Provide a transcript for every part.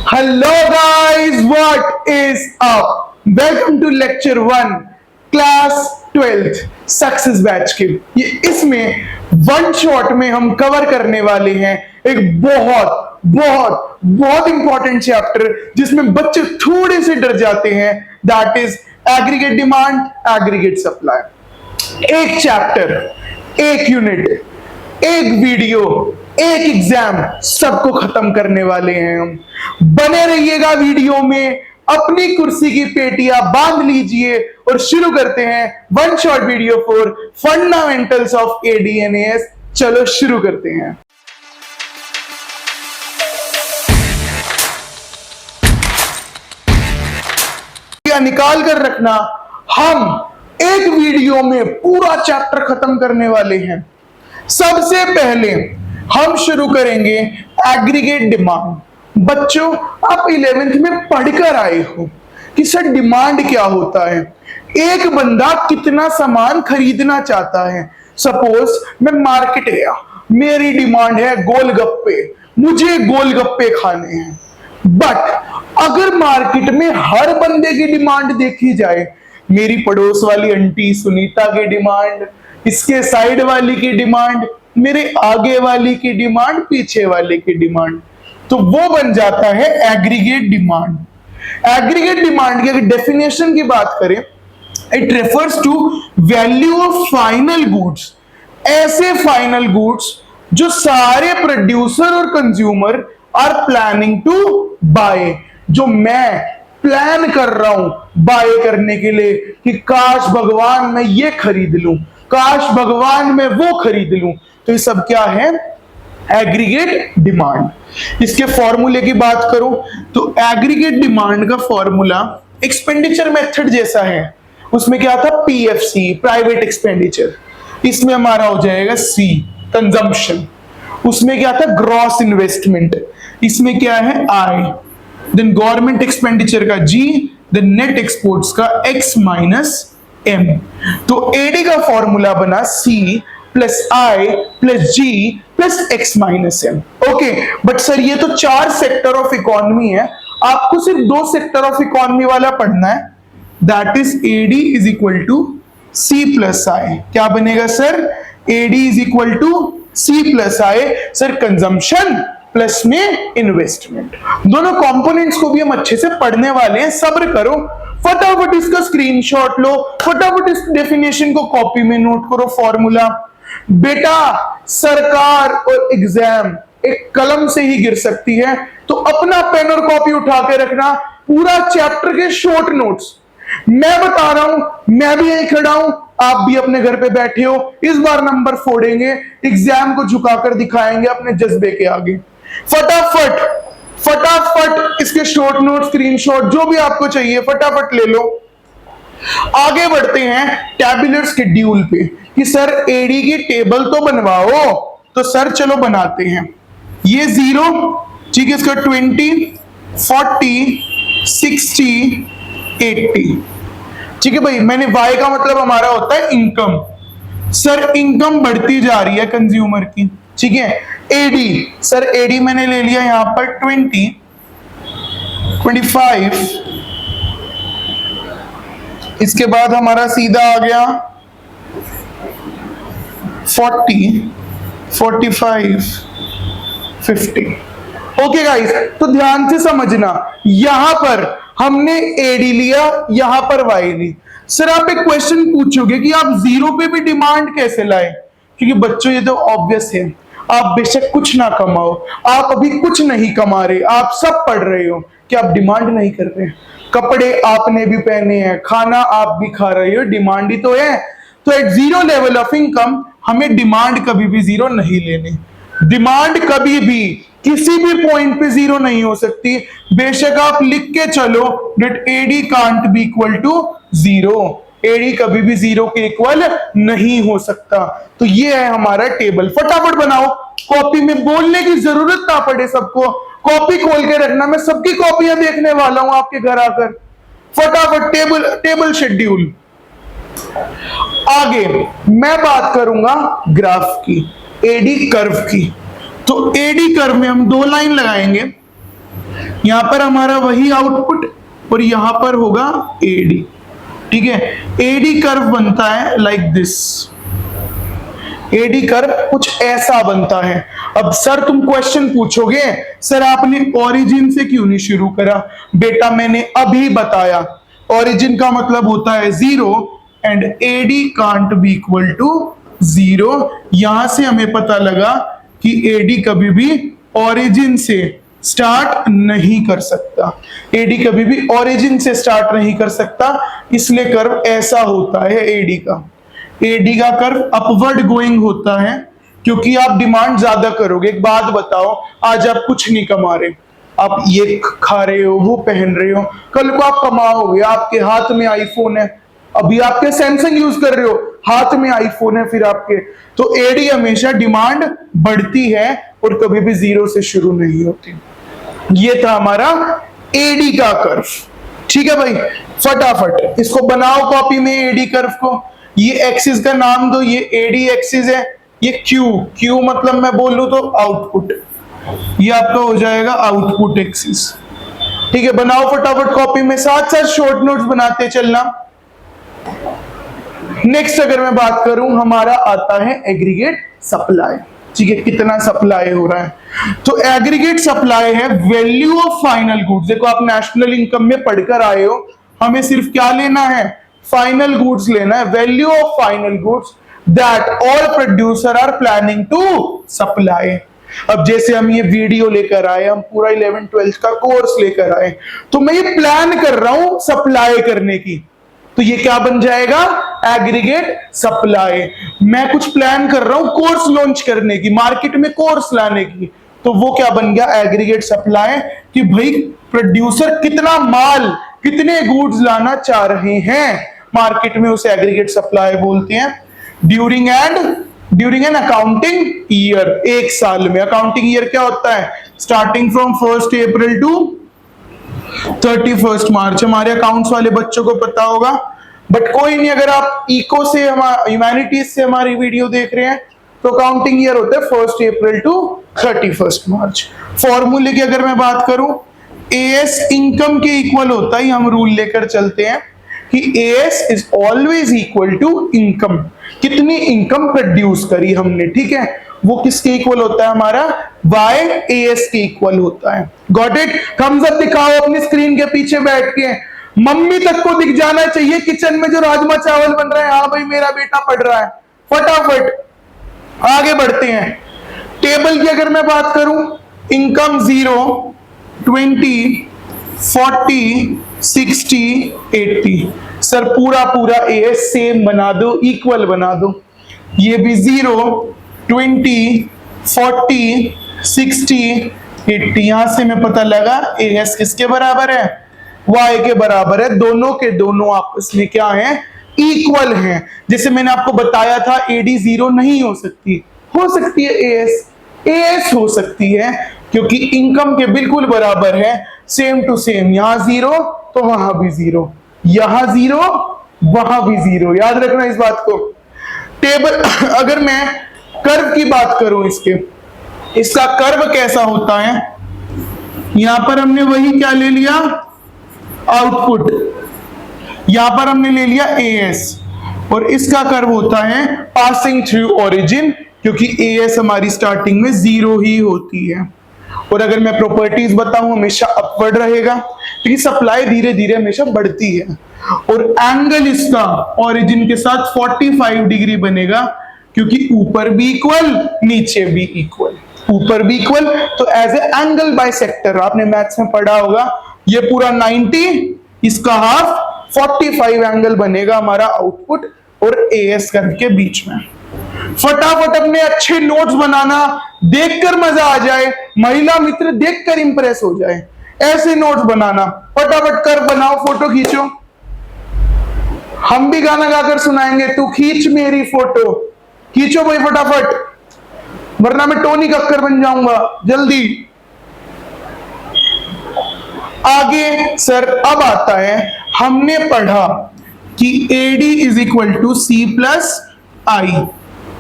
Hello guys, what is up? Welcome to lecture 1 class 12th success batch के। ये इसमें one shot में हम कवर करने वाले हैं एक बहुत बहुत बहुत इंपॉर्टेंट चैप्टर जिसमें बच्चे थोड़े से डर जाते हैं, that is aggregate demand aggregate supply. एक चैप्टर, एक यूनिट, एक वीडियो, एक एग्जाम, सबको खत्म करने वाले हैं हम। बने रहिएगा वीडियो में, अपनी कुर्सी की पेटियां बांध लीजिए और शुरू करते हैं one shot video for fundamentals of ADNS. चलो शुरू करते हैं। निकाल कर रखना, हम एक वीडियो में पूरा चैप्टर खत्म करने वाले हैं। सबसे पहले हम शुरू करेंगे एग्रीगेट डिमांड। बच्चों, आप 11th में पढ़कर आए हो कि सर डिमांड क्या होता है। एक बंदा कितना सामान खरीदना चाहता है। सपोज मैं मार्केट गया, मेरी डिमांड है गोलगप्पे, मुझे गोलगप्पे खाने हैं। बट अगर मार्केट में हर बंदे की डिमांड देखी जाए, मेरी पड़ोस वाली आंटी सुनीता की डिमांड, इसके साइड वाली की डिमांड, मेरे आगे वाली की डिमांड, पीछे वाले की डिमांड, तो वो बन जाता है एग्रीगेट डिमांड। एग्रीगेट डिमांड की अगर डेफिनेशन की बात करें, it refers to value of final goods. ऐसे फाइनल गुड्स जो सारे प्रोड्यूसर और consumer are planning to buy, जो मैं प्लान कर रहा हूं बाय करने के लिए कि काश भगवान मैं ये खरीद लूं, काश भगवान मैं वो खरीद लूं, तो ये सब क्या है? Aggregate demand. इसके फॉर्मूले की बात करूं तो एग्रीगेट डिमांड का फॉर्मूला एक्सपेंडिचर मेथड जैसा है। उसमें क्या था? PFC, private expenditure. इसमें हमारा हो जाएगा सी, कंजम्पशन। उसमें क्या था? Gross investment. इसमें क्या है? आई। देन गवर्नमेंट एक्सपेंडिचर का जी, देन नेट एक्सपोर्ट्स का एक्स माइनस एम। तो एडी का फॉर्मूला बना C plus I plus G plus X minus M. Okay, but sir ये तो 4 सेक्टर ऑफ इकोनॉमी है, आपको सिर्फ 2 सेक्टर ऑफ इकोनॉमी वाला पढ़ना है, that is AD is equal to C plus I. क्या बनेगा sir? AD is equal to C plus I. Sir consumption plus में इन्वेस्टमेंट, दोनों कंपोनेंट्स को भी हम अच्छे से पढ़ने वाले हैं, सब्र करो। फटाफट इसका स्क्रीनशॉट लो, फटाफट इस डेफिनेशन को कॉपी में नोट करो। फॉर्मूला बेटा, सरकार और एग्जाम एक कलम से ही गिर सकती है, तो अपना पेन और कॉपी उठा के रखना। पूरा चैप्टर के शॉर्ट नोट्स मैं बता रहा हूं, मैं भी यहीं खड़ा हूं, आप भी अपने घर पे बैठे हो। इस बार नंबर फोड़ेंगे, एग्जाम को झुकाकर दिखाएंगे अपने जज्बे के आगे। फटाफट फटाफट इसके शॉर्ट नोट, स्क्रीनशॉट, जो भी आपको चाहिए फटाफट ले लो। आगे बढ़ते हैं टैबुलर शेड्यूल पे कि सर एडी की टेबल तो बनवाओ। तो सर चलो बनाते हैं। ये 0, ठीक है, इसका 20, 40, 60, 80, ठीक है भाई। मैंने वाई का मतलब हमारा होता है इनकम। सर इनकम बढ़ती जा रही है कंज्यूमर की, ठीक है। एडी, सर एडी मैंने ले लिया यहां पर 20, 25, इसके बाद हमारा सीधा आ गया 40, 45, 50। ओके गाइस, तो ध्यान से समझना, यहां पर हमने एडी लिया, यहां पर वाई ली। सर आप एक क्वेश्चन पूछोगे कि आप 0 पे भी डिमांड कैसे लाए? क्योंकि बच्चों ये तो ऑब्वियस है, आप बेशक कुछ ना कमाओ, आप अभी कुछ नहीं कमा रहे, आप सब पढ़ रहे हो, कि आप डिमांड नहीं कर रहे। कपड़े आपने भी पहने हैं, खाना आप भी खा रहे हो, डिमांड ही तो है। तो एट 0 लेवल ऑफ इनकम हमें डिमांड कभी भी 0 नहीं लेनी। डिमांड कभी भी किसी भी पॉइंट पे 0 नहीं हो सकती। बेशक आप लिख के चलो that AD can't be equal to 0, AD कभी भी 0 के इक्वल नहीं हो सकता। तो ये है हमारा टेबल। फटाफट बनाओ, कॉपी में बोलने की जरूरत ना पड़े सबको, कॉपी खोल के रखना, मैं सबकी कॉपियां देखने वाला हूं आपके घर आकर। फटाफट टेबल शेड्यूल। आगे मैं बात करूंगा ग्राफ की, एडी कर्व की। तो एडी कर्व में हम 2 लाइन लगाएंगे। यहां पर हमारा वही आउटपुट और यहां पर होगा एडी। ठीक है, एडी कर्व बनता है लाइक दिस। एडी कर्व कुछ ऐसा बनता है। अब सर तुम क्वेश्चन पूछोगे, सर आपने ओरिजिन से क्यों नहीं शुरू करा? बेटा मैंने अभी बताया, ओरिजिन का मतलब होता है zero and AD can't be equal to zero. यहां से हमें पता लगा कि एडी कभी भी ओरिजिन से स्टार्ट नहीं कर सकता। एडी कभी भी ओरिजिन से स्टार्ट नहीं कर सकता, इसलिए कर्व ऐसा होता है एडी का। एडी का कर्व अपवर्ड गोइंग होता है क्योंकि आप डिमांड ज्यादा करोगे। एक बात बताओ, आज आप कुछ नहीं कमा रहे, आप ये खा रहे हो, वो पहन रहे हो, कल को आप कमाओगे, आपके हाथ में आईफोन है, अभी आपके सैमसंग यूज कर रहे हो, हाथ में आईफोन है फिर आपके, तो एडी हमेशा डिमांड बढ़ती है और कभी भी जीरो से शुरू नहीं होती। ये था हमारा एडी का कर्व। ठीक है भाई, फटाफट इसको बनाओ कॉपी में एडी कर्व को। ये एक्सिस का नाम दो, ये एडी एक्सिस है, ये क्यू मतलब मैं बोलूं तो आउटपुट, ये आपका हो जाएगा आउटपुट एक्सिस। ठीक है, बनाओ फटाफट कॉपी में, साथ साथ शॉर्ट नोट्स बनाते चलना। नेक्स्ट अगर मैं बात करूं, हमारा आता है एग्रीगेट सप्लाई। ठीक है, कितना सप्लाई हो रहा है, तो एग्रीगेट सप्लाई है वैल्यू ऑफ फाइनल गुड्स। देखो आप नेशनल इनकम में पढ़कर आए हो, हमें सिर्फ क्या लेना है, फाइनल गुड्स लेना है, value of final goods that all producer are planning to supply. अब जैसे हम ये वीडियो लेकर आए, हम पूरा 11th-12th का कोर्स लेकर आए, तो मैं ये प्लान कर रहा हूं सप्लाई करने की, तो ये क्या बन जाएगा, एग्रीगेट सप्लाई। मैं कुछ प्लान कर रहा हूं कोर्स लॉन्च करने की, मार्केट में कोर्स लाने की, तो वो क्या बन गया, एग्रीगेट सप्लाई, कि भाई प्रोड्यूसर कितना माल, कितने गुड्स लाना चाह रहे हैं मार्केट में, उसे एग्रीगेट सप्लाई बोलते हैं। ड्यूरिंग एन अकाउंटिंग ईयर, एक साल में। अकाउंटिंग ईयर क्या होता है, स्टार्टिंग फ्रॉम 1 अप्रैल टू 31 मार्च। हमारे अकाउंट्स वाले बच्चों को पता होगा, बट कोई नहीं, अगर आप इको से, ह्यूमैनिटीज से हमारी वीडियो देख रहे हैं, तो अकाउंटिंग ईयर होता है 1 अप्रैल टू 31 मार्च। फॉर्मूले की अगर मैं बात करूं, एएस इनकम के इक्वल होता है, हम रूल लेकर चलते हैं कि AS is always equal to income, कितनी इनकम प्रोड्यूस करी हमने। ठीक है, वो किसके इक्वल होता है, हमारा बाय एएस के इक्वल होता है। Got it? थम्स अप दिखाओ अपनी स्क्रीन के पीछे बैठ के, मम्मी तक को दिख जाना चाहिए किचन में जो राजमा चावल बन रहा है, हाँ भाई मेरा बेटा पढ़ रहा है। फटाफट आगे बढ़ते हैं। टेबल की अगर मैं बात करूं, इनकम 0, 20, 40, 60, 80। सर पूरा एएस सेम बना दो, इक्वल बना दो। ये भी 0, 20, 40, 60, 80। यहां से मैं पता लगा एएस किसके बराबर है, वाई के बराबर है। दोनों के दोनों आपस में क्या है, इक्वल हैं। जैसे मैंने आपको बताया था, एडी 0 नहीं हो सकती है एएस हो सकती है, क्योंकि इनकम के बिल्कुल बराबर है, सेम टू सेम। यहां 0 तो वहां भी 0, यहां 0 वहां भी 0, याद रखना इस बात को। टेबल अगर मैं कर्व की बात करूं, इसका कर्व कैसा होता है, यहां पर हमने वही क्या ले लिया, आउटपुट, यहां पर हमने ले लिया एएस, और इसका कर्व होता है पासिंग थ्रू ओरिजिन, क्योंकि एएस हमारी स्टार्टिंग में 0 ही होती है। और अगर मैं प्रॉपर्टीज बताऊं, हमेशा अपवर्ड रहेगा, क्योंकि सप्लाई धीरे धीरे हमेशा बढ़ती है। और एंगल इसका ओरिजिन के साथ 45 डिग्री बनेगा, क्योंकि ऊपर भी इक्वल, नीचे भी इक्वल, ऊपर भी इक्वल, तो एज ए एंगल बाइसेक्टर आपने मैथ्स में पढ़ा होगा। ये पूरा 90, इसका हाफ 45 एंगल बनेगा हमारा आउटपुट और एएस कर्व के बीच में। फटाफट अपने अच्छे नोट्स बनाना, देखकर मजा आ जाए, महिला मित्र देखकर इंप्रेस हो जाए, ऐसे नोट्स बनाना। फटाफट कर्व बनाओ, फोटो खींचो, हम भी गाना गाकर सुनाएंगे, तू खींच मेरी फोटो, खींचो भाई फटाफट, वरना मैं टोनी कक्कर बन जाऊंगा। जल्दी आगे सर। अब आता है, हमने पढ़ा कि AD is equal to C plus I.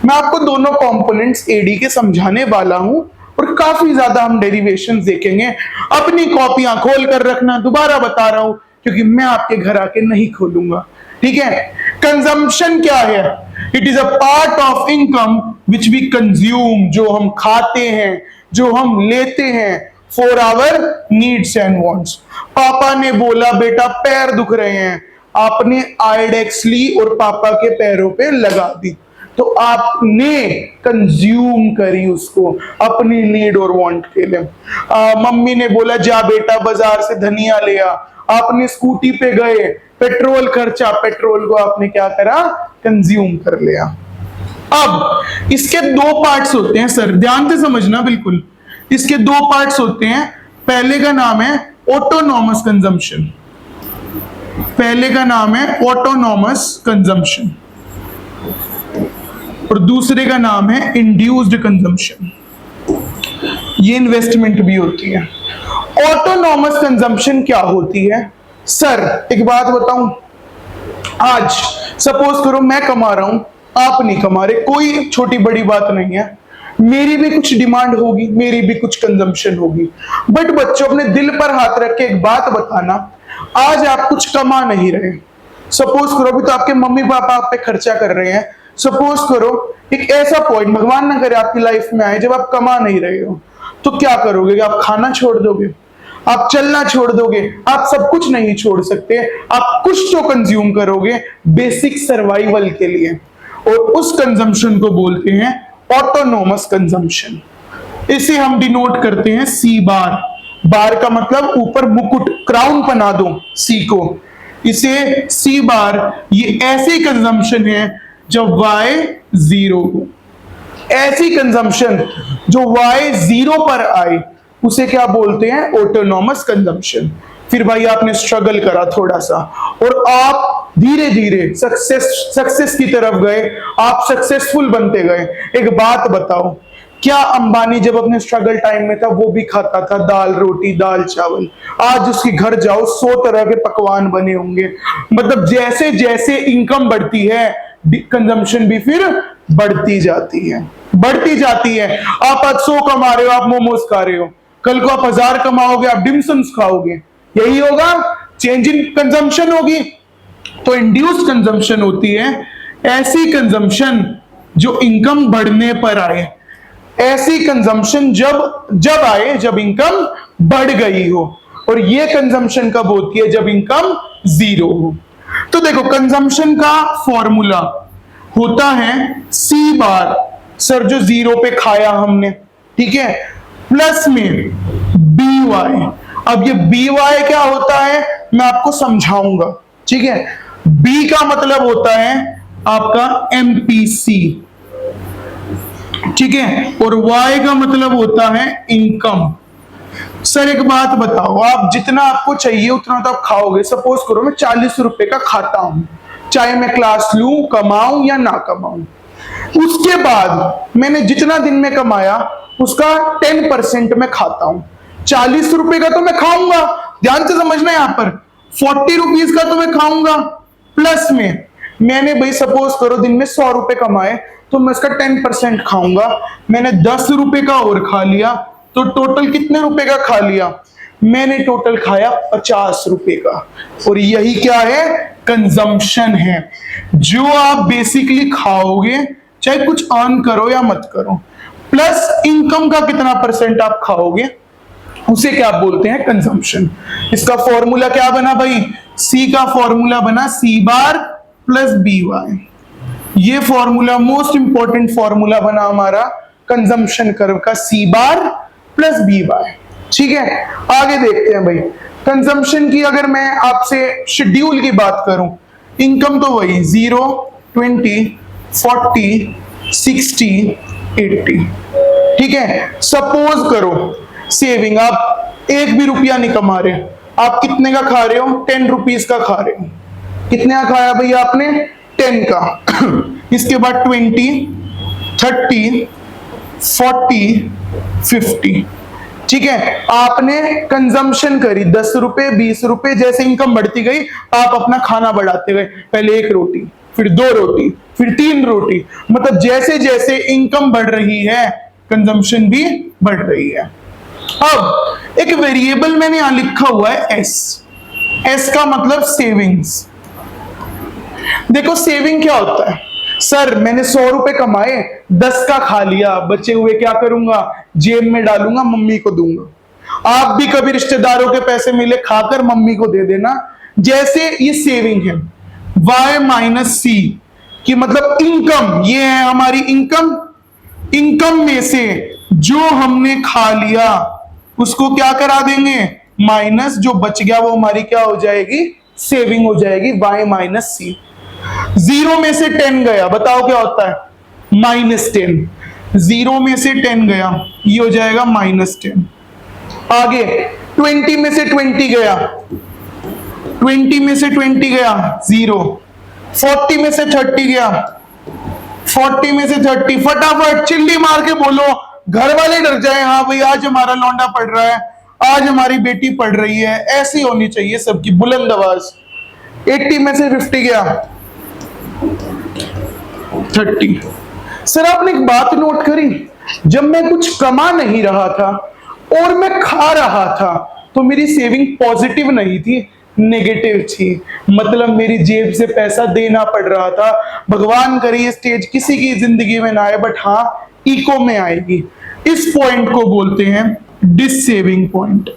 मैं आपको दोनों कंपोनेंट्स एडी के समझाने वाला हूं, और काफी ज्यादा हम डेरिवेशंस देखेंगे। अपनी कॉपियां खोल कर रखना, दोबारा बता रहा हूं क्योंकि मैं आपके घर आके नहीं खोलूंगा, ठीक है। कंजम्पशन क्या है? It is a part of income which we consume, जो हम खाते हैं, जो हम लेते हैं for our needs and wants. पापा ने बोला बेटा पैर दुख रहे हैं, आपने आयोडेक्स ली और पापा के पैरों पे लगा दी, तो आपने कंज्यूम करी उसको अपनी नीड और वांट के लिए। मम्मी ने बोला जा बेटा बाजार से धनिया ले आ, आपने स्कूटी पे गए, पेट्रोल खर्चा, पेट्रोल को आपने क्या करा? कंज्यूम कर लिया। अब इसके दो पार्ट्स होते हैं सर, ध्यान से समझना बिल्कुल। इसके दो पार्ट्स होते हैं, पहले का नाम है ऑटोनॉमस कंजम्पशन, पहले का नाम है ऑटोनॉमस कंजम्पशन और दूसरे का नाम है इंड्यूस्ड कंजम्पशन। ये इन्वेस्टमेंट भी होती है। ऑटोनॉमस कंजम्पशन क्या होती है? सर एक बात बताऊं, आज सपोज करो मैं कमा रहा हूं, आप नहीं कमा रहे, कोई छोटी बड़ी बात नहीं है, मेरी भी कुछ डिमांड होगी, मेरी भी कुछ कंजम्पशन होगी। बट बच्चों अपने दिल पर हाथ रख के एक बात बताना, आज आप कुछ कमा नहीं रहे, सपोज करो अभी तो आपके मम्मी पापा आप पे खर्चा कर रहे हैं, सपोज करो एक ऐसा पॉइंट भगवान ना करे आपकी लाइफ में आए जब आप कमा नहीं रहे हो, तो क्या करोगे? आप खाना छोड़ दोगे, आप चलना छोड़ दोगे, आप सब कुछ नहीं छोड़ सकते, आप कुछ तो कंज्यूम करोगे बेसिक सर्वाइवल के लिए, और उस कंजम्पशन को बोलते हैं ऑटोनोमस कंजम्पशन। इसे हम डिनोट करते हैं सी बार। बार का मतलब ऊपर मुकुट, क्राउन बना दो सी को, इसे सी बार। ये ऐसी कंजम्पशन है जब y 0 हो, ऐसी कंजम्पशन जो y 0 पर आए उसे क्या बोलते हैं? Autonomous consumption. फिर भाई आपने स्ट्रगल करा थोड़ा सा और आप धीरे धीरे सक्सेस की तरफ गए, आप सक्सेसफुल बनते गए। एक बात बताओ, क्या अंबानी जब अपने स्ट्रगल टाइम में था वो भी खाता था दाल रोटी दाल चावल? आज उसके घर जाओ 100 तरह के पकवान बने होंगे। मतलब जैसे जैसे इनकम बढ़ती है कंजम्पशन भी फिर बढ़ती जाती है, बढ़ती जाती है। आप आज 100 कमा रहे हो, आप मोमोज खा रहे हो, कल को आप 1000 कमाओगे, आप डिमसम्स खाओगे, यही होगा, चेंज इन कंजम्पशन होगी। तो इंड्यूस्ड कंजम्पशन होती है ऐसी कंजम्पशन जो इनकम बढ़ने पर आए, ऐसी कंजम्पशन जब आए जब इनकम बढ़ गई हो, और ये कंजम्पशन कब होती है? जब इनकम 0 हो। तो देखो कंजम्पशन का फॉर्मूला होता है सी बार, सर जो 0 पे खाया हमने, ठीक है, प्लस में बी वाई। अब ये बी वाई क्या होता है मैं आपको समझाऊंगा, ठीक है। बी का मतलब होता है आपका एमपीसी, ठीक है, और वाई का मतलब होता है इनकम। सर एक बात बताओ, आप जितना आपको चाहिए उतना तो आप खाओगे। सपोज करो मैं 40 रुपए का खाता हूं, चाहे मैं क्लास लूं, कमाऊं या ना कमाऊं, उसके बाद मैंने जितना दिन में कमाया उसका 10% मैं खाता हूं। 40 रुपए का तो मैं खाऊंगा, ध्यान से समझना, यहां पर 40 रुपीज का तो मैं खाऊंगा, प्लस में मैंने भाई सपोज करो दिन में 100 रुपए कमाए तो मैं इसका 10% खाऊंगा। मैंने 10 रुपए का और खा लिया तो टोटल कितने रुपए का खा लिया? मैंने टोटल खाया 50 रुपए का। और यही क्या है? कंजम्पशन है। जो आप बेसिकली खाओगे चाहे कुछ अर्न करो या मत करो, प्लस इनकम का कितना परसेंट आप खाओगे, उसे क्या बोलते हैं? कंजम्पशन। इसका फॉर्मूला क्या बना भाई? सी का फॉर्मूला बना सी बार प्लस बी वाई। ये फॉर्मूला मोस्ट इंपॉर्टेंट फॉर्मूला बना हमारा कंजम्पशन कर्व का, सी बार प्लस बी वाई, ठीक है। आगे देखते हैं भाई कंजम्पशन की। अगर मैं आपसे शेड्यूल की बात करूं, इनकम तो वही 0, 20, 40, 60, 80, ठीक है। सपोज करो सेविंग, आप 1 भी रुपया नहीं कमा रहे, आप कितने का खा रहे हो? 10 रुपीज का खा रहे हो। कितने का खाया भैया आपने? 10 का। इसके बाद 20, 30, 40, 50, ठीक है। आपने कंजम्पशन करी 10 रुपए, 20 रुपए, जैसे इनकम बढ़ती गई आप अपना खाना बढ़ाते गए। पहले 1 रोटी, फिर 2 रोटी, फिर 3 रोटी। मतलब जैसे जैसे इनकम बढ़ रही है कंजम्पशन भी बढ़ रही है। अब एक वेरिएबल मैंने यहां लिखा हुआ है एस। एस का मतलब सेविंग्स। देखो सेविंग क्या होता है, सर मैंने 100 रुपए कमाए, 10 का खा लिया, बचे हुए क्या करूंगा, जेब में डालूंगा, मम्मी को दूंगा। आप भी कभी रिश्तेदारों के पैसे मिले, खाकर मम्मी को दे देना, जैसे ये सेविंग है। y माइनस सी की मतलब इनकम, ये है हमारी इनकम। इनकम में से जो हमने खा लिया उसको क्या करा देंगे, माइनस, जो बच गया वो हमारी क्या हो जाएगी, सेविंग हो जाएगी, y माइनस सी। 0 में से 10 गया, बताओ क्या होता है, -10। 0 में से 10 गया, ये हो जाएगा -10। आगे 20 में से 20 गया, 20 में से 20 गया 0। 40 में से 30 गया, 40 में से 30। फटाफट चिल्ली मार के बोलो, घर वाले डर जाए, हाँ भाई आज हमारा लौंडा पढ़ रहा है, आज हमारी बेटी पढ़ रही है। ऐसी होनी चाहिए सबकी बुलंद आवाज। 80 में से 50 गया, 30। सर आपने एक बात नोट करी, जब मैं कुछ कमा नहीं रहा था और मैं खा रहा था तो मेरी सेविंग पॉजिटिव नहीं थी, नेगेटिव थी। मतलब मेरी जेब से पैसा देना पड़ रहा था। भगवान करे ये स्टेज किसी की जिंदगी में ना आए, बट हाँ इको में आएगी। इस पॉइंट को बोलते हैं डिससेविंग पॉइंट।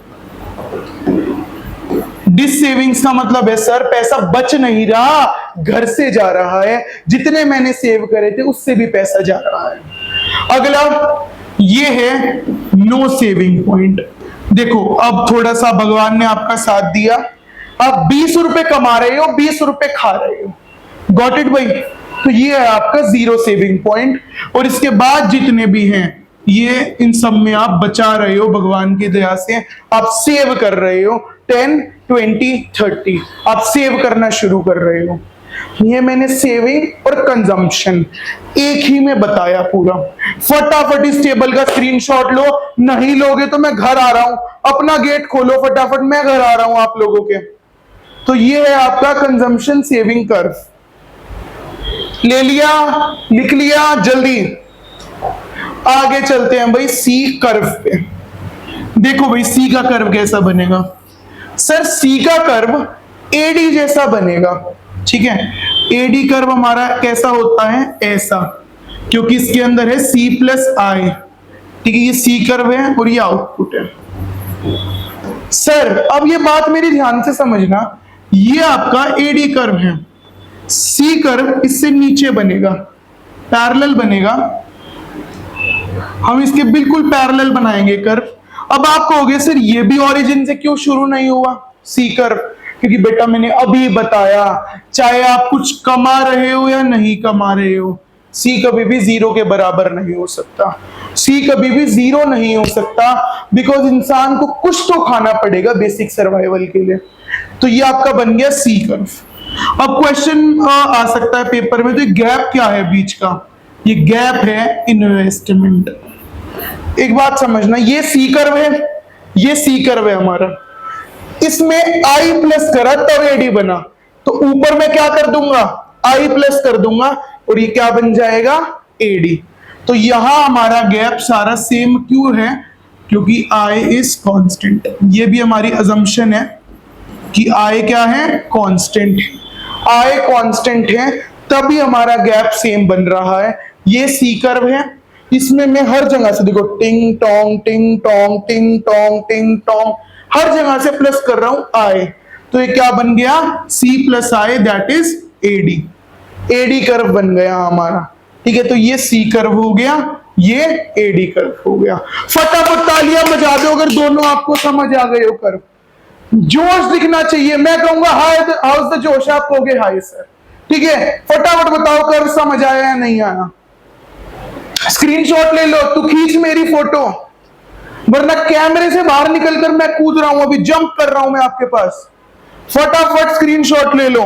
डिससेविंग्स का मतलब है सर पैसा बच नहीं रहा, घर से जा रहा है, जितने मैंने सेव करे थे उससे भी पैसा जा रहा है। अगला ये है नो सेविंग पॉइंट। देखो अब थोड़ा सा भगवान ने आपका साथ दिया, आप 20 रुपए कमा रहे हो, 20 रुपए खा रहे हो, गॉट इट भाई। तो ये है आपका 0 सेविंग पॉइंट। और इसके बाद जितने भी हैं ये इन सब में आप बचा रहे हो, भगवान की दया से आप सेव कर रहे हो। 10, 20, 30 आप सेव करना शुरू कर रहे हो। ये मैंने सेविंग और कंजम्पशन एक ही में बताया पूरा। फटाफट इस टेबल का स्क्रीनशॉट लो, नहीं लोगे तो मैं घर आ रहा हूं, अपना गेट खोलो फटाफट, मैं घर आ रहा हूं आप लोगों के। तो ये है आपका कंजम्पशन सेविंग कर्व। ले लिया, लिख लिया, जल्दी आगे चलते हैं भाई सी कर्व पे। देखो भाई सी का कर्व कैसा बनेगा, सर सी का कर्व एडी जैसा बनेगा, ठीक है। एडी कर्व हमारा कैसा होता है, ऐसा, क्योंकि इसके अंदर है सी प्लस आई, ठीक है। ये सी कर्व है और ये आउटपुट है। सर अब ये बात मेरी ध्यान से समझना, ये आपका एडी कर्व है, सी कर्व इससे नीचे बनेगा, पैरेलल बनेगा। हम इसके बिल्कुल पैरेलल बनाएंगे कर्व। अब आप कहोगे सर ये भी ओरिजिन से क्यों शुरू नहीं हुआ सी कर्व, क्योंकि बेटा मैंने अभी बताया चाहे आप कुछ कमा रहे हो या नहीं कमा रहे हो, सी कभी भी 0 के बराबर नहीं हो सकता। सी कभी भी 0 नहीं हो सकता, बिकॉज इंसान को कुछ तो खाना पड़ेगा बेसिक सर्वाइवल के लिए। तो ये आपका बन गया सी कर्व। अब क्वेश्चन आ सकता है पेपर में, तो ये गैप क्या है बीच का, ये गैप है इन्वेस्टमेंट। एक बात समझना, ये सी कर्व है, ये सी कर्व है हमारा, इसमें आई प्लस करा तब एडी बना, तो ऊपर में क्या कर दूंगा, आई प्लस कर दूंगा और ये क्या बन जाएगा, एडी। तो यहां हमारा गैप सारा सेम क्यों है, क्योंकि आई इज कांस्टेंट। ये भी हमारी अजम्पशन है कि आई क्या है, कांस्टेंट है। आई कांस्टेंट है तभी हमारा गैप सेम बन रहा है। ये सी कर्व है, इसमें मैं हर जगह से देखो टिंग टोंग टिंग टोंग टिंग टोंग टिंग टोंग, हर जगह से प्लस कर रहा हूं आई, तो ये क्या बन गया, C plus I, that is AD. AD curve बन गया हमारा, ठीक है। तो ये सी कर्व हो गया, ये एडी कर्व हो गया। फटाफट तालियां बजा दो अगर दोनों आपको समझ आ गए हो कर्व। जोश दिखना चाहिए, मैं कहूंगा हाय, हाउस द जोश, आप कहोगे हाय सर, ठीक है। फटाफट बताओ कर्व समझ आया या नहीं आया। स्क्रीनशॉट ले लो, तू खींच मेरी फोटो, वरना कैमरे से बाहर निकलकर मैं कूद रहा हूं, अभी जंप कर रहा हूं मैं आपके पास। फटाफट स्क्रीनशॉट ले लो।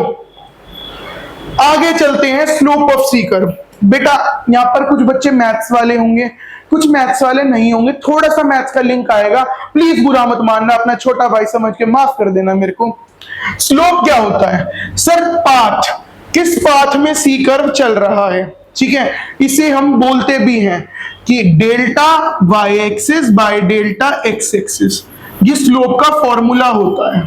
आगे चलते हैं स्लोप ऑफ सी कर्व। बेटा यहां पर कुछ बच्चे मैथ्स वाले होंगे, कुछ मैथ्स वाले नहीं होंगे, थोड़ा सा मैथ्स का लिंक आएगा, प्लीज बुरा मत मानना, अपना छोटा भाई समझ के माफ कर देना मेरे को। स्लोप क्या होता है, सर पाथ, किस पाथ में सी कर्व चल रहा है, ठीक है, इसे हम बोलते भी हैं कि delta Y axis by delta X axis, ये स्लोप का फॉर्मूला होता है,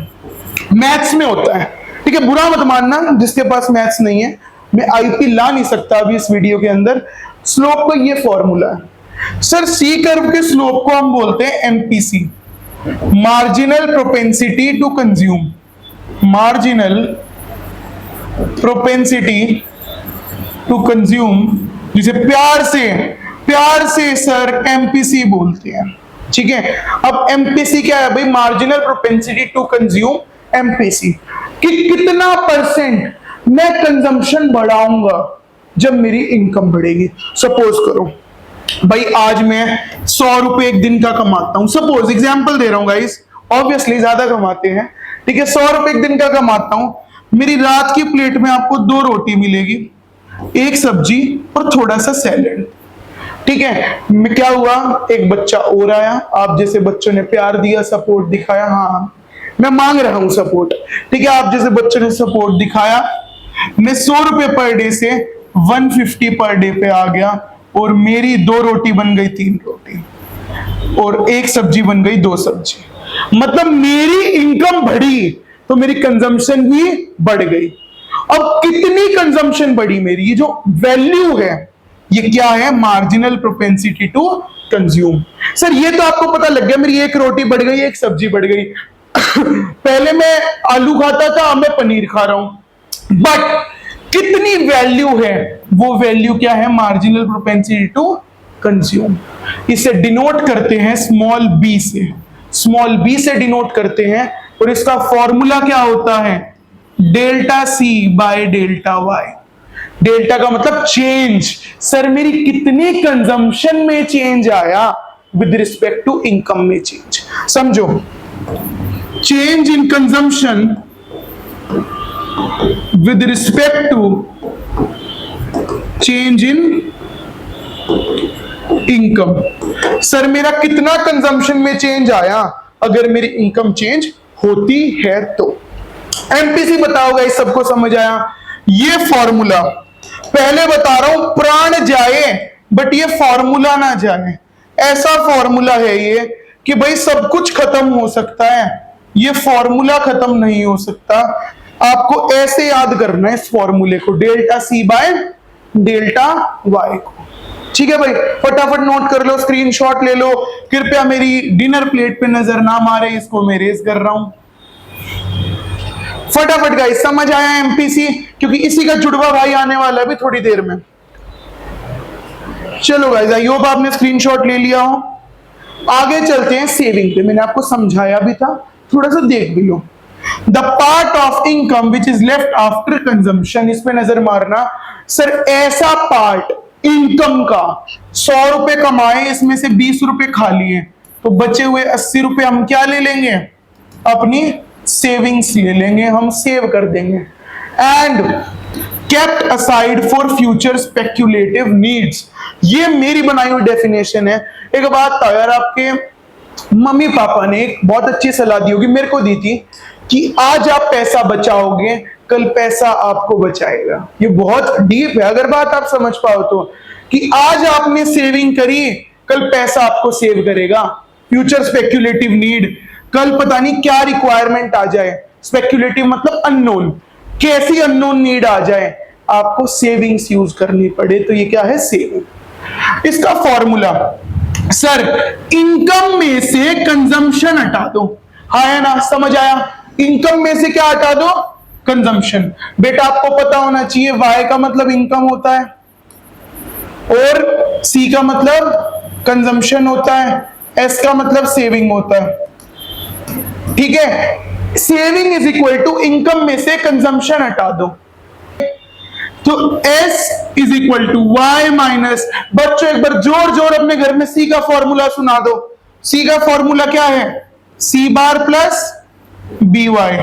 मैथ्स में होता है। ठीक है, बुरा मत मानना जिसके पास मैथ्स नहीं है, मैं आईपी ला नहीं सकता अभी इस वीडियो के अंदर। स्लोप का ये फॉर्मूला है सर। सी कर्व के स्लोप को हम बोलते हैं MPC, marginal propensity to consume, marginal propensity to consume, जिसे प्यार से सर एमपीसी बोलते हैं। ठीक है, अब एमपीसी क्या है भाई? Marginal propensity to consume MPC, कि कितना परसेंट मैं कंजम्पशन बढ़ाऊंगा जब मेरी इनकम बढ़ेगी। सपोज करो भाई आज मैं 100 रुपए एक दिन का कमाता हूं, सपोज एग्जांपल दे रहा हूं गाइस, ऑब्वियसली ज्यादा कमाते हैं। ठीक है, 100 रुपए एक दिन का कमाता हूं, मेरी रात की प्लेट में आपको 2 रोटी मिलेगी, एक सब्जी और थोड़ा सा सैलेड। ठीक है, मैं क्या हुआ, एक बच्चा और आया, आप जैसे बच्चों ने प्यार दिया, सपोर्ट दिखाया, हाँ मैं मांग रहा हूं सपोर्ट। ठीक है, आप जैसे बच्चों ने सपोर्ट दिखाया, मैं 100 रुपए पर डे से 150 पर डे पे आ गया, और मेरी 2 रोटी बन गई 3 रोटी, और एक सब्जी बन गई 2 सब्जी। मतलब मेरी इनकम बढ़ी तो मेरी कंजम्पशन भी बढ़ गई। अब कितनी कंजम्पशन बढ़ी मेरी, ये जो वैल्यू है ये क्या है? Marginal propensity to consume. Sir ये तो आपको पता लग गया, मेरी एक रोटी बढ़ गई, एक सब्जी बढ़ गई। पहले मैं आलू खाता था, अब मैं पनीर खा रहा हूं, बट कितनी वैल्यू है? वो वैल्यू क्या है? Marginal propensity to consume. इसे डिनोट करते हैं स्मॉल बी से, स्मॉल बी से डिनोट करते हैं, और इसका फॉर्मूला क्या होता है? Delta C by delta Y. Delta का मतलब चेंज, सर मेरी कितनी कंजम्पशन में चेंज आया विद रिस्पेक्ट टू इनकम में चेंज। समझो, change in consumption with respect to change in income. Sir मेरा कितना कंजम्पशन में चेंज आया अगर मेरी इनकम चेंज होती है तो। एमपीसी बताओगे, इस सबको समझ आया? ये फॉर्मूला पहले बता रहा हूं, प्राण जाए बट ये फॉर्मूला ना जाए। ऐसा फॉर्मूला है ये कि भाई सब कुछ खत्म हो सकता है, ये फॉर्मूला खत्म नहीं हो सकता। आपको ऐसे याद करना है इस फॉर्मूले को, delta C by delta Y को। ठीक है भाई, फटाफट नोट कर लो, स्क्रीनशॉट ले लो। कृपया मेरी डिनर प्लेट पे नजर ना मारे, इसको मैं रेज कर रहा हूं। फटाफट गाइस, समझ आया एमपीसी? क्योंकि इसी का जुड़वा भाई आने वाला है भी थोड़ी देर में। चलो गाइस, आई होप आपने स्क्रीनशॉट ले लिया हो। आगे चलते हैं सेविंग पे, मैंने आपको समझाया भी था, थोड़ा सा देख भी लो। The part of income which is left after consumption, इस पे नजर मारना। सर ऐसा पार्ट इनकम का, 100 रुपए कमाए, इसमें से 20 रुपए खा लिए, तो बचे हुए 80 रुपए हम क्या ले लेंगे? अपनी सेविंग्स ले लेंगे, हम सेव कर देंगे। And kept aside for future speculative needs, ये मेरी बनाई हुई डेफिनेशन है। एक बात था यार, आपके मम्मी पापा ने एक बहुत अच्छी सलाह दी होगी, मेरे को दी थी, कि आज आप पैसा बचाओगे कल पैसा आपको बचाएगा। ये बहुत डीप है अगर बात आप समझ पाओ तो, कि आज आपने सेविंग करी कल पैसा आपको सेव करेगा। फ्यूचर स्पेक्यूलेटिव नीड, कल पता नहीं क्या रिक्वायरमेंट आ जाए, स्पेक्यूलेटिव मतलब अननोन, कैसी अननोन नीड आ जाए, आपको सेविंग्स यूज करनी पड़े, तो ये क्या है? सेविंग। इसका फॉर्मूला, सर इनकम में से कंजम्पशन हटा दो, हाँ है ना? समझ आया? इनकम में से क्या हटा दो? कंजम्पशन। बेटा आपको पता होना चाहिए, वाई का मतलब इनकम होता है और सी का मतलब कंजम्पशन होता है, एस का मतलब सेविंग होता है। ठीक है, saving is equal to income में से कंजम्पशन हटा दो, तो S is equal to Y minus, बच्चों एक बार जोर जोर अपने घर में C का फॉर्मूला सुना दो। C का फॉर्मूला क्या है? C bar plus B Y,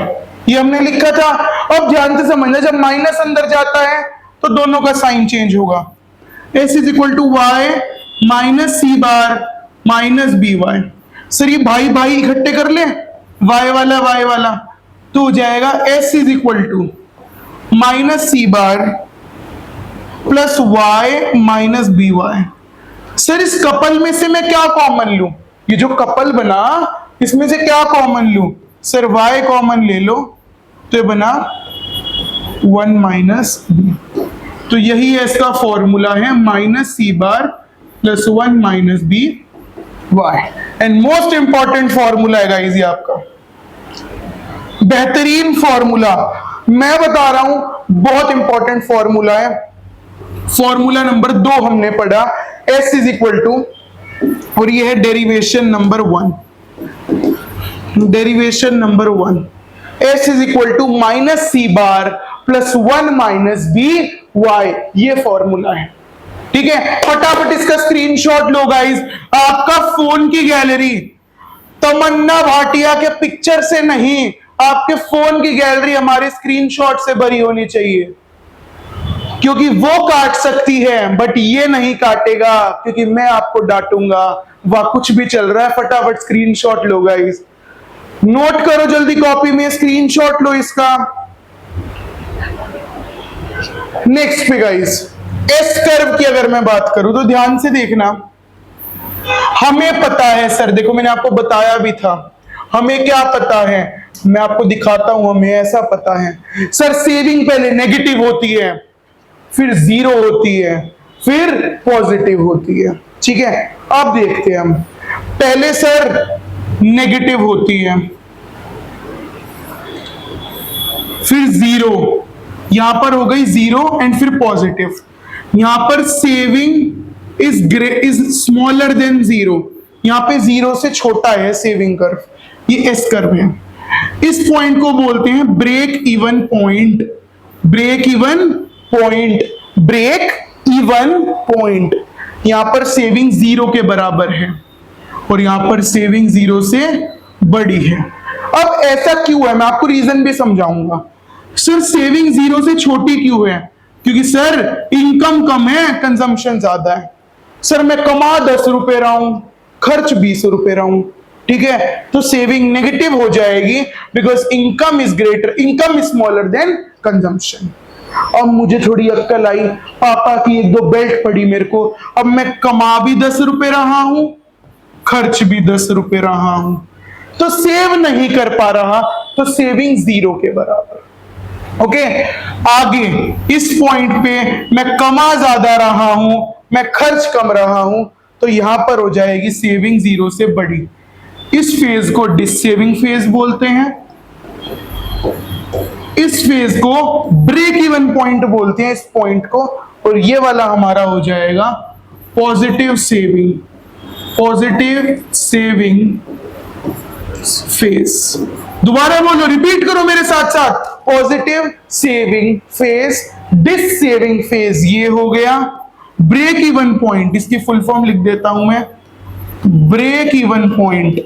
ये हमने लिखा था। अब ध्यान से समझना, जब माइनस अंदर जाता है तो दोनों का साइन चेंज होगा। S is equal to Y minus C bar minus b Y. Sir ये भाई भाई इकट्ठे कर ले, वाई वाला, तो हो जाएगा S is equal to minus C bar plus Y minus b Y. Sir इस कपल में से मैं क्या कॉमन लूं? ये जो कपल बना इसमें से क्या कॉमन लूं? सर y कॉमन ले लो तो ये बना 1 माइनस बी। तो यही है इसका फॉर्मूला है minus C bar plus 1 minus b Y. And most important formula है गाइस ये आपका, बेहतरीन फॉर्मूला मैं बता रहा हूं, बहुत इंपॉर्टेंट फॉर्मूला है। फॉर्मूला नंबर 2 हमने पढ़ा, s इज इक्वल टू, और ये है derivation number 1, derivation number 1, s is equal to minus C bar plus 1 minus b Y, ये फॉर्मूला है। ठीक है, फटाफट इसका स्क्रीनशॉट लो गाइस। आपका फोन की गैलरी तमन्ना भाटिया के पिक्चर से नहीं, आपके फोन की गैलरी हमारे स्क्रीनशॉट से भरी होनी चाहिए, क्योंकि वो काट सकती है बट ये नहीं काटेगा, क्योंकि मैं आपको डांटूंगा। वह कुछ भी चल रहा है, फटाफट स्क्रीनशॉट लो गाइस, नोट करो जल्दी कॉपी में, स्क्रीनशॉट लो इसका। नेक्स्ट पे गाइस, एस कर्व की अगर मैं बात करूं तो ध्यान से देखना, हमें पता है सर, देखो मैंने आपको बताया भी था, हमें क्या पता है, मैं आपको दिखाता हूं, हमें ऐसा पता है सर, सेविंग पहले नेगेटिव होती है, फिर जीरो होती है, फिर पॉजिटिव होती है। ठीक है, अब देखते हैं हम, पहले सर नेगेटिव होती है, फिर जीरो, यहां पर हो गई जीरो एंड फिर पॉजिटिव, यहां पर saving is smaller than zero, यहां पे जीरो से छोटा है सेविंग कर्व, ये एस कर्व है। इस पॉइंट को बोलते हैं break even point, break even point, break even point. यहां पर सेविंग जीरो के बराबर है और यहां पर सेविंग जीरो से बड़ी है। अब ऐसा क्यों है, मैं आपको रीजन भी समझाऊंगा। सर सेविंग जीरो से छोटी क्यों है? क्योंकि सर इनकम कम है, कंजम्पशन ज्यादा है। सर मैं कमा 10 रुपए रहा हूं, खर्च 20 रुपए रहा हूं, ठीक है, तो सेविंग नेगेटिव हो जाएगी, because income is greater, income is smaller then consumption. अब मुझे थोड़ी अक्ल आई, पापा की 1-2 बेल्ट पड़ी मेरे को, अब मैं कमा भी 10 रुपए रहा हूं, खर्च भी 10 रुपए रहा हूं, तो सेव नहीं कर पा रहा, तो सेविंग जीरो के बराबर। ओके, आगे इस पॉइंट पे मैं कमा ज्यादा रहा हूं, मैं खर्च कम रहा हूं, तो यहां पर हो जाएगी सेविंग जीरो से बड़ी। इस फेज को डिससेविंग फेज बोलते हैं, इस फेज को ब्रेक इवन पॉइंट बोलते हैं, इस पॉइंट को, और ये वाला हमारा हो जाएगा positive saving, positive saving phase. दोबारा बोलो, रिपीट करो मेरे साथ साथ, positive saving phase, dissaving phase ये हो गया, ब्रेक इवन पॉइंट, इसकी फुल फॉर्म लिख देता हूं मैं, break even point,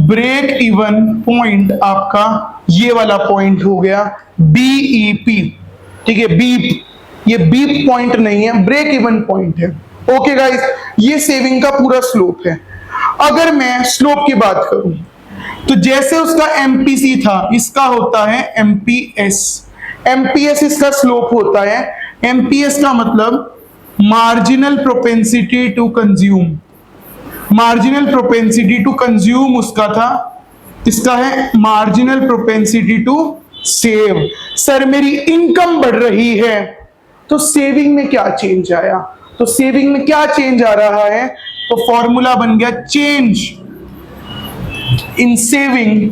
break even point आपका ये वाला पॉइंट हो गया बीईपी। ठीक है, बीप, ये बीप पॉइंट नहीं है, ब्रेक इवन पॉइंट है। ओके गाइस, ये सेविंग का पूरा स्लोप है। अगर मैं स्लोप की बात करूं तो जैसे उसका एमपीसी था, इसका होता है एमपीएस, एमपीएस इसका स्लोप होता है। एमपीएस का मतलब marginal propensity to consume, marginal propensity to consume उसका था, इसका है marginal propensity to save. Sir मेरी इनकम बढ़ रही है, तो सेविंग में क्या चेंज आया, तो सेविंग में क्या चेंज आ रहा है, तो फॉर्मूला बन गया चेंज इन सेविंग।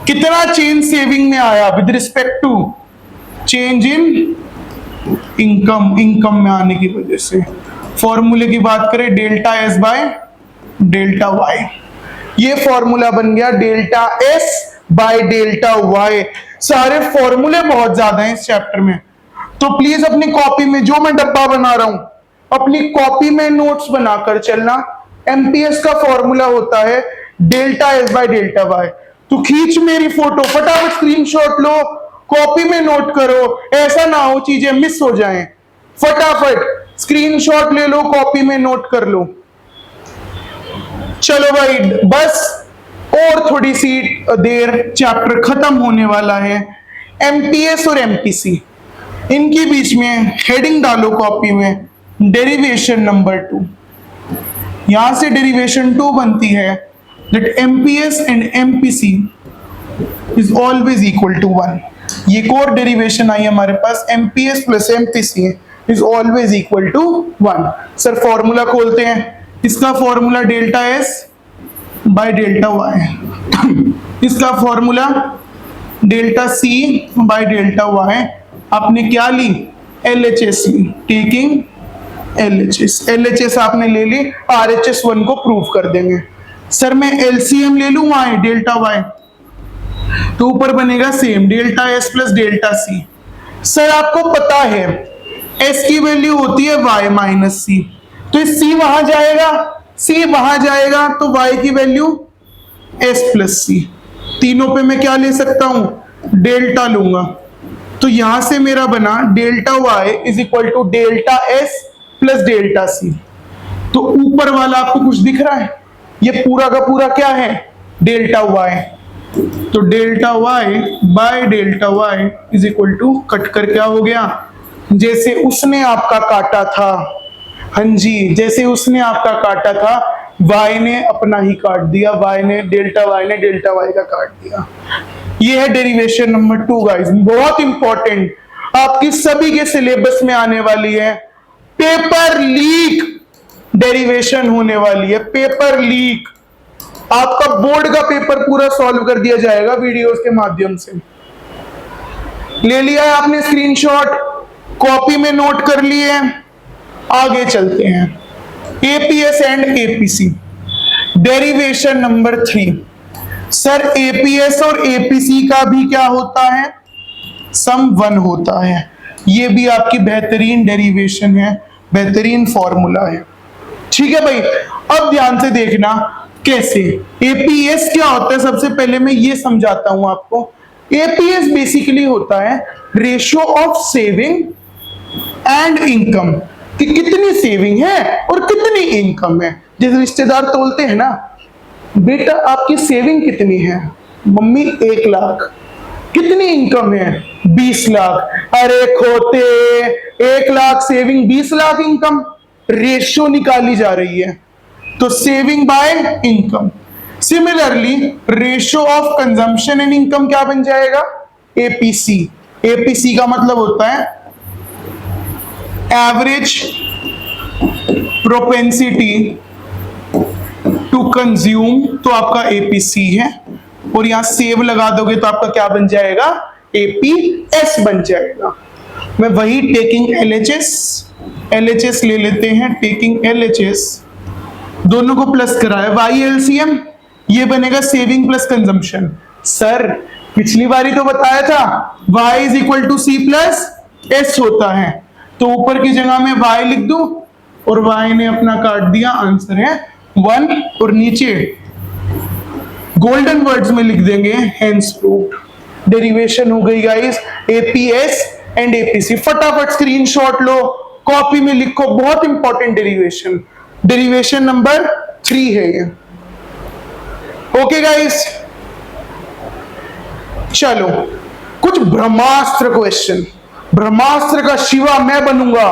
कितना चेंज सेविंग में आया with respect to change in income, income में आने की वजह से। फॉर्मूले की बात करें delta S by delta Y, ये फॉर्मूला बन गया delta S by delta Y. सारे फॉर्मूले बहुत ज्यादा हैं इस चैप्टर में, तो प्लीज अपनी कॉपी में, जो मैं डब्बा बना रहा हूं अपनी कॉपी में नोट्स बनाकर चलना। एमपीएस का फॉर्मूला होता है delta S by delta Y. तो खींच मेरी फोटो, फटाफट स्क्रीनशॉट लो, कॉपी में नोट करो, ऐसा ना हो चीजें मिस हो जाएं। फटाफट स्क्रीनशॉट ले लो, कॉपी में नोट कर लो। चलो भाई, बस और थोड़ी सी देर, चैप्टर खत्म होने वाला है। एमपीएस और एमपीसी, इनके बीच में हेडिंग डालो कॉपी में, डेरिवेशन नंबर 2, यहां से डेरिवेशन 2 बनती है that MPS and MPC is always equal to 1। ये एक और डेरिवेशन आई हमारे पास, MPS plus MPC is always equal to 1। Sir formula खोलते हैं, इसका formula delta S by delta Y, इसका formula delta C by delta Y. आपने क्या ली? LHS ली, टेकिंग LHS आपने ले ली, RHS 1 को प्रूव कर देंगे। सर मैं LCM ले लूं वाई डेल्टा वाई, तो ऊपर बनेगा same delta S plus delta C. Sir आपको पता है एस की वैल्यू होती है y माइनस सी, तो सी वहां जाएगा, सी वहां जाएगा, तो y की वैल्यू s प्लस सी। तीनों पे मैं क्या ले सकता हूं? डेल्टा लूंगा, तो यहां से मेरा बना delta y is equal to delta S plus delta C. तो ऊपर वाला आपको कुछ दिख रहा है? ये पूरा का पूरा क्या है? Delta y। तो delta y by delta y is equal to, cut कर क्या हो गया? जैसे उसने आपका काटा था, हाँ जी, जैसे उसने आपका काटा था, y ने अपना ही काट दिया, y ने डेल्टा y का काट दिया। ये है डेरिवेशन नंबर 2 गाइस, बहुत इंपॉर्टेंट, आपकी सभी के सिलेबस में आने वाली है। पेपर लीक डेरिवेशन होने वाली है, पेपर लीक। आपका बोर्ड का पेपर पूरा सॉल्व कर दिया जाएगा वीडियोस के माध्यम से। ले लिया है आपने स्क्रीनशॉट, कॉपी में नोट कर लिए, आगे चलते हैं। APS and APC derivation number 3। Sir APS और एपीसी का भी क्या होता है? सम 1 होता है। ये भी आपकी बेहतरीन डेरिवेशन है, बेहतरीन फॉर्मूला है। ठीक है भाई, अब ध्यान से देखना कैसे। एपीएस क्या होता है? सबसे पहले मैं ये समझाता हूं आपको। एपीएस बेसिकली होता है ratio of saving and income, कि कितनी सेविंग है और कितनी इनकम है। जैसे रिश्तेदार तोलते हैं ना, बेटा आपकी सेविंग कितनी है? मम्मी 1 लाख। कितनी इनकम है? 20 लाख। अरे खोते, 1 lakh saving, 20 lakh income, ratio निकाली जा रही है, तो saving by income. Similarly ratio of consumption and income क्या बन जाएगा? एपीसी। एपीसी का मतलब होता है एवरेज प्रोपेंसिटी टू कंज्यूम, तो आपका एपीसी है। और यहां सेव लगा दोगे तो आपका क्या बन जाएगा? एपीएस बन जाएगा। मैं वही टेकिंग एलएचएस ले लेते हैं, टेकिंग एलएचएस, दोनों को प्लस कराया, वाई एलसीएम, ये बनेगा सेविंग प्लस कंजम्पशन। सर पिछली बारी तो बताया था y is equal to C plus S होता है, तो ऊपर की जगह में y लिख दूं और y ने अपना काट दिया, आंसर है 1, और नीचे गोल्डन वर्ड्स में लिख देंगे हेंस प्रूव्ड। डेरिवेशन हो गई गाइस एपीएस एंड एपीसी। फटाफट स्क्रीनशॉट लो, कॉपी में लिखो, बहुत इंपॉर्टेंट डेरिवेशन। डेरिवेशन नंबर 3 है ये। ओके गाइस, चलो कुछ ब्रह्मास्त्र क्वेश्चन। ब्रह्मास्त्र का शिवा मैं बनूंगा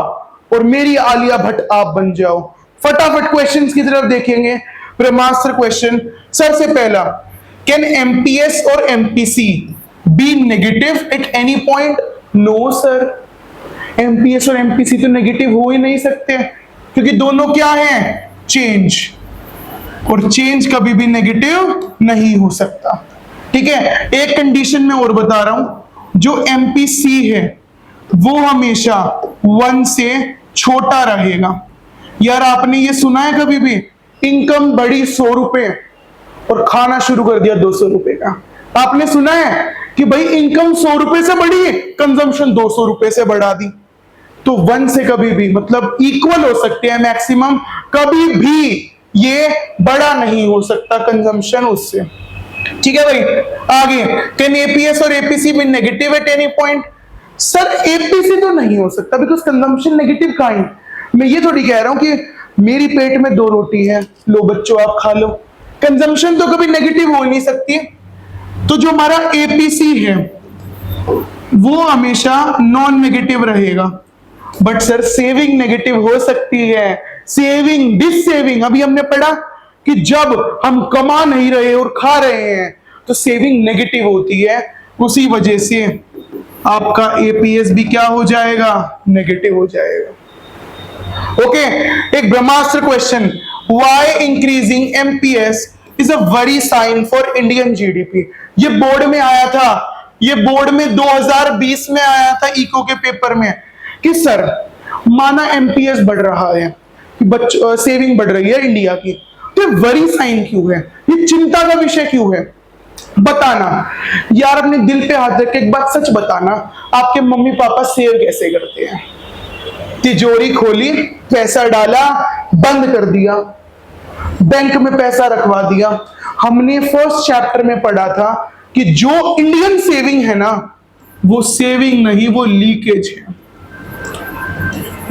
और मेरी आलिया भट्ट आप बन जाओ। फटाफट क्वेश्चंस की तरफ देखेंगे। ब्रह्मास्त्र क्वेश्चन, सबसे पहला, कैन एमपीएस और MPC be negative at any point? No sir, MPS और एमपीसी तो नेगेटिव हो ही नहीं सकते, क्योंकि दोनों क्या हैं? चेंज, और चेंज कभी भी नेगेटिव नहीं हो सकता। ठीक है, एक कंडीशन में और बता रहा हूं, जो एमपीसी है वो हमेशा 1 से छोटा रहेगा। यार आपने ये सुना है कभी भी, इनकम बढ़ी 100 रुपए और खाना शुरू कर दिया 200 रुपए का? आपने सुना है कि भाई इनकम 100 रुपए से बढ़ी, कंजम्पशन 200 रुपए से बढ़ा दी? तो 1 से कभी भी, मतलब इक्वल हो सकते हैं मैक्सिमम, कभी भी ये बड़ा नहीं हो सकता कंजम्पशन उससे। ठीक है भाई, आगे, कैन एपीएस और APC be negative at any point? Sir APC तो नहीं हो सकता, बिकॉज कंजम्पशन नेगेटिव का है। मैं ये थोड़ी कह रहा हूं कि मेरी पेट में 2 रोटी है, लो बच्चों आप खा लो, कंजम्पशन तो कभी नेगेटिव हो नहीं सकती। तो जो हमारा एपीसी है वो हमेशा नॉन नेगेटिव रहेगा, बट सर सेविंग नेगेटिव हो सकती है। सेविंग, डिस सेविंग, अभी हमने पढ़ा कि जब हम कमा नहीं रहे और खा रहे हैं तो सेविंग नेगेटिव होती है, उसी वजह से आपका एपीएस भी क्या हो जाएगा, नेगेटिव हो जाएगा। ओके, एक ब्रह्मास्त्र question, why increasing MPS is a very sign for Indian GDP. ये बोर्ड में आया था, ये बोर्ड में 2020 में आया था इको के पेपर में कि सर माना एमपीएस बढ़ रहा है, सेविंग बढ़ रही है इंडिया की, तो वरी साइन क्यों है, ये चिंता का विषय क्यों है, बताना यार। अपने दिल पे हाथ रख के एक बात सच बताना, आपके मम्मी पापा सेव कैसे करते हैं? तिजोरी खोली, पैसा डाला, बंद कर दिया, बैंक में पैसा रखवा दिया। हमने फर्स्ट चैप्टर में पढ़ा था कि जो इंडियन सेविंग है ना, वो सेविंग नहीं, वो लीकेज है।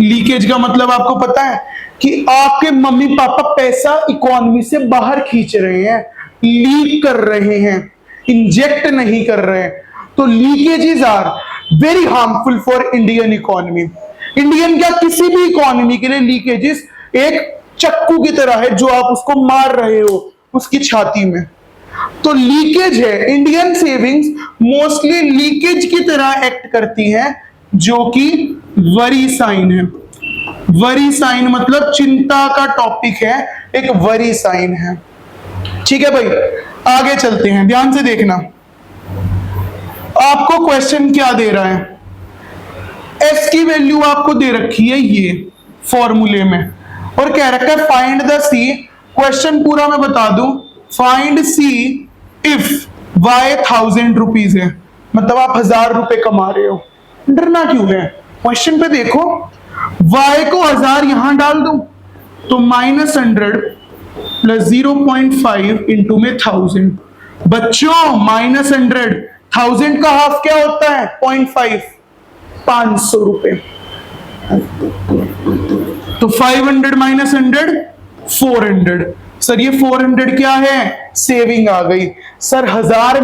लीकेज का मतलब आपको पता है कि आपके मम्मी पापा पैसा इकोनॉमी से बाहर खींच रहे हैं, लीक कर रहे हैं, इंजेक्ट नहीं कर रहे हैं। तो leakages are very harmful for Indian economy. Indian क्या, किसी भी इकोनॉमी के लिए लीकेजेस एक चक्कू की तरह है जो आप उसको मार रहे हो उसकी छाती में। तो लीकेज है, इंडियन सेविंग्स मोस्टली लीकेज की तरह एक्ट करती हैं, जो कि वरी साइन है। वरी साइन मतलब चिंता का टॉपिक है, एक वरी साइन है। ठीक है भाई, आगे चलते हैं, ध्यान से देखना। आपको क्वेश्चन क्या दे रहा है, एस की वैल्यू आपको दे रखी है ये फॉर्मूले में, और कह रखा है फाइंड द सी। क्वेश्चन पूरा मैं बता दूं, find C if Y 1000 rupees है, मतलब आप 1000 रुपए कमा रहे हो। डरना क्यों है, क्वेश्चन पे देखो, y को 1000 यहां डाल दूं तो -100 प्लस 0.5 इंटू में 1000। बच्चों -100, 1000 का हाफ क्या होता है, 0.5, 500 रुपए। तो 500 माइनस 100 400। सर ये 400 क्या है, सेविंग आ गई। सर 1000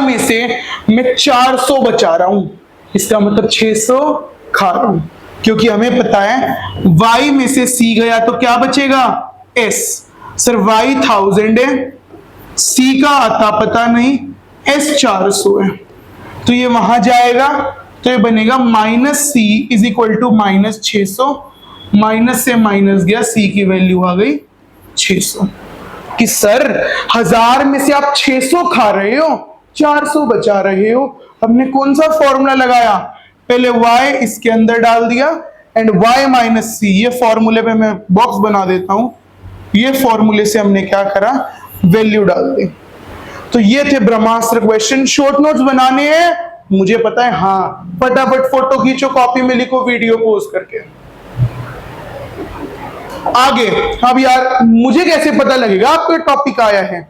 में से मैं 400 बचा रहा हूं, इसका मतलब 600 खा रहा हूं, क्योंकि हमें पता है y में से c गया तो क्या बचेगा, s। सर y 1000 है, c का आता पता नहीं, s 400 है, तो ये वहां जाएगा, तो ये बनेगा -c is equal to -600। Minus से माइनस गया, c की वैल्यू आ गई 600। कि सर 1000 में से आप 600 खा रहे हो, 400 बचा रहे हो। हमने कौन सा फॉर्मूला लगाया, पहले y इसके अंदर डाल दिया एंड y माइनस c, ये फॉर्मूले पे मैं बॉक्स बना देता हूं, ये फॉर्मूले से हमने क्या करा, वैल्यू डाल दी। तो ये थे ब्रह्मास्त्र क्वेश्चन। शॉर्ट नोट्स बनाने हैं मुझे पता है, हाँ फटाफट फोटो खींचो, कॉपी में लिखो, वीडियो पोस्ट करके। आगे अब यार मुझे कैसे पता लगेगा आपको टॉपिक आया है,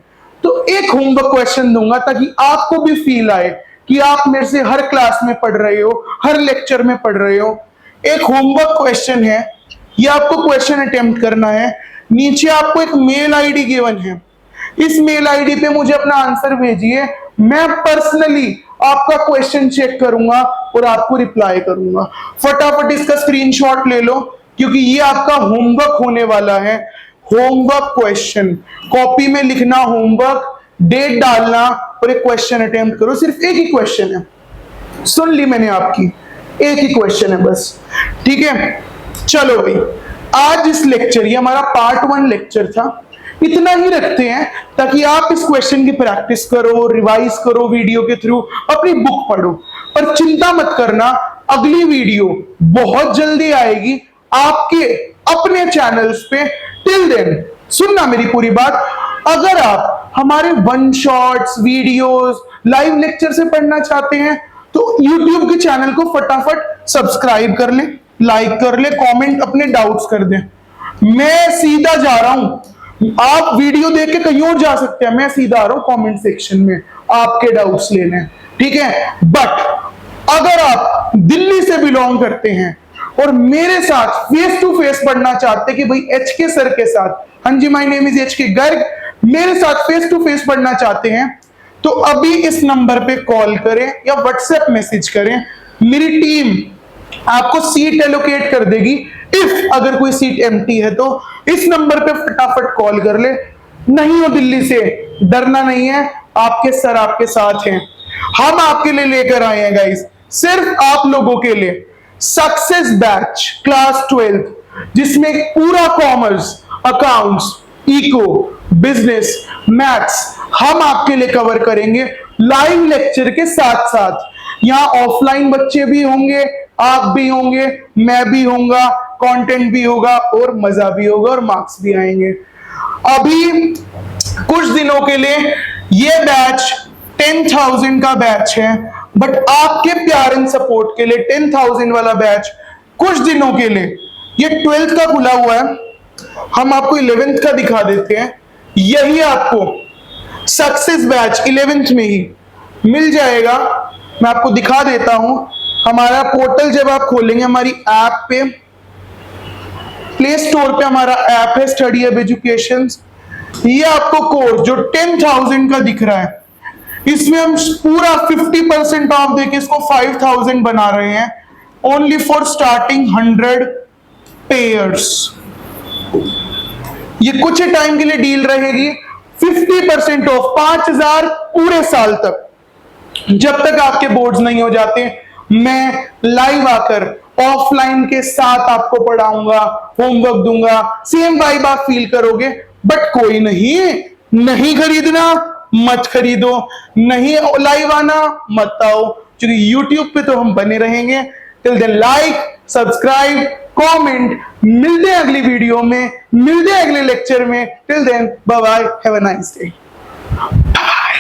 तो एक होमवर्क क्वेश्चन दूंगा ताकि आपको भी फील आए कि आप मेरे से हर क्लास में पढ़ रहे हो, हर लेक्चर में पढ़ रहे हो। एक होमवर्क क्वेश्चन है, ये आपको क्वेश्चन अटेम्प्ट करना है। नीचे आपको एक मेल आईडी गिवन है, इस मेल आईडी पे मुझे अपना आंसर भेजिए, मैं पर्सनली आपका क्वेश्चन चेक करूंगा और आपको रिप्लाई करूंगा। फटाफट इसका स्क्रीनशॉट ले लो, क्योंकि ये आपका होमवर्क होने वाला है। होमवर्क क्वेश्चन, कॉपी में लिखना होमवर्क, डेट डालना और एक क्वेश्चन अटेम्प्ट करो। सिर्फ एक ही क्वेश्चन है, सुन ली मैंने आपकी, एक ही क्वेश्चन है बस, ठीक है। चलो भाई, आज इस लेक्चर, ये हमारा पार्ट 1 लेक्चर था, इतना ही रखते हैं ताकि आप इस क्वेश्चन की प्रैक्टिस करो, रिवाइज करो, वीडियो के थ्रू अपनी बुक पढ़ो। पर चिंता मत करना, अगली वीडियो बहुत जल्दी आएगी आपके अपने चैनल्स पे। टिल देन सुनना मेरी पूरी बात, अगर आप हमारे one shots, videos, live lecture से पढ़ना चाहते हैं तो YouTube के चैनल को फटाफट सब्सक्राइब कर ले, लाइक कर ले, कमेंट अपने डाउट्स कर दें। मैं सीधा जा रहा हूं, आप वीडियो देख के कहीं और जा सकते हैं, मैं सीधा आ रहा हूं कमेंट सेक्शन में आपके डाउट्स लेने, ठीक है। बट अगर आप दिल्ली से बिलोंग करते हैं और मेरे साथ फेस टू फेस पढ़ना चाहते हैं कि भाई HK सर के साथ, हाँ जी my name is HK Garg, मेरे साथ फेस टू फेस पढ़ना चाहते हैं तो अभी इस नंबर पे कॉल करें या व्हाट्सएप मैसेज करें। मेरी टीम आपको सीट एलोकेट कर देगी। इफ अगर कोई सीट एम्प्टी है तो इस नंबर पे फटाफट कॉल कर ले। नहीं हो दिल्ली से, डरना नहीं है, आपके सर आपके साथ हैं। हम आपके लिए लेकर आए हैं गाइस, सिर्फ आप लोगों के लिए सक्सेस बैच क्लास 12, जिसमें पूरा commerce, accounts, eco, business, maths हम आपके लिए कवर करेंगे लाइव लेक्चर के साथ साथ। यहाँ ऑफलाइन बच्चे भी होंगे, आप भी होंगे, मैं भी होऊंगा, कंटेंट भी होगा और मजा भी होगा और मार्क्स भी आएंगे। अभी कुछ दिनों के लिए ये बैच 10,000 का बैच है, बट आपके प्यार एंड सपोर्ट के लिए 10,000 वाला बैच कुछ दिनों के लिए ये 12th का खुला हुआ है। हम आपको 11th का दिखा देते हैं। यही आपको सक्सेस बैच 11th में ही मिल जाएगा। मैं आपको दिखा देता हूं। हमारा पोर्टल जब आप खोलेंगे, हमारी ऐप पे, प्ले स्टोर पे हमारा ऐप है स्टडी हब एजुकेशन। ये आपको कोर्स जो 10,000 का दिख रहा है, इसमें हम पूरा 50% ऑफ देके इसको 5,000 बना रहे हैं, ओनली फॉर स्टार्टिंग 100 पेयर्स। ये कुछ टाइम के लिए डील रहेगी। 50% ऑफ 5,000 पूरे साल तक, जब तक आपके बोर्ड्स नहीं हो जाते। मैं लाइव आकर ऑफलाइन के साथ आपको पढ़ाऊंगा, होमवर्क दूंगा, सेम वाइब आप फील करोगे। बट कोई नहीं खरीदना मत खरीदो, नहीं लाइव आना मत आओ, क्योंकि यूट्यूब पे तो हम बने रहेंगे। Till then like, subscribe, comment. मिलते हैं अगली वीडियो में, मिलते हैं अगले लेक्चर में। Till then bye bye, have a nice day.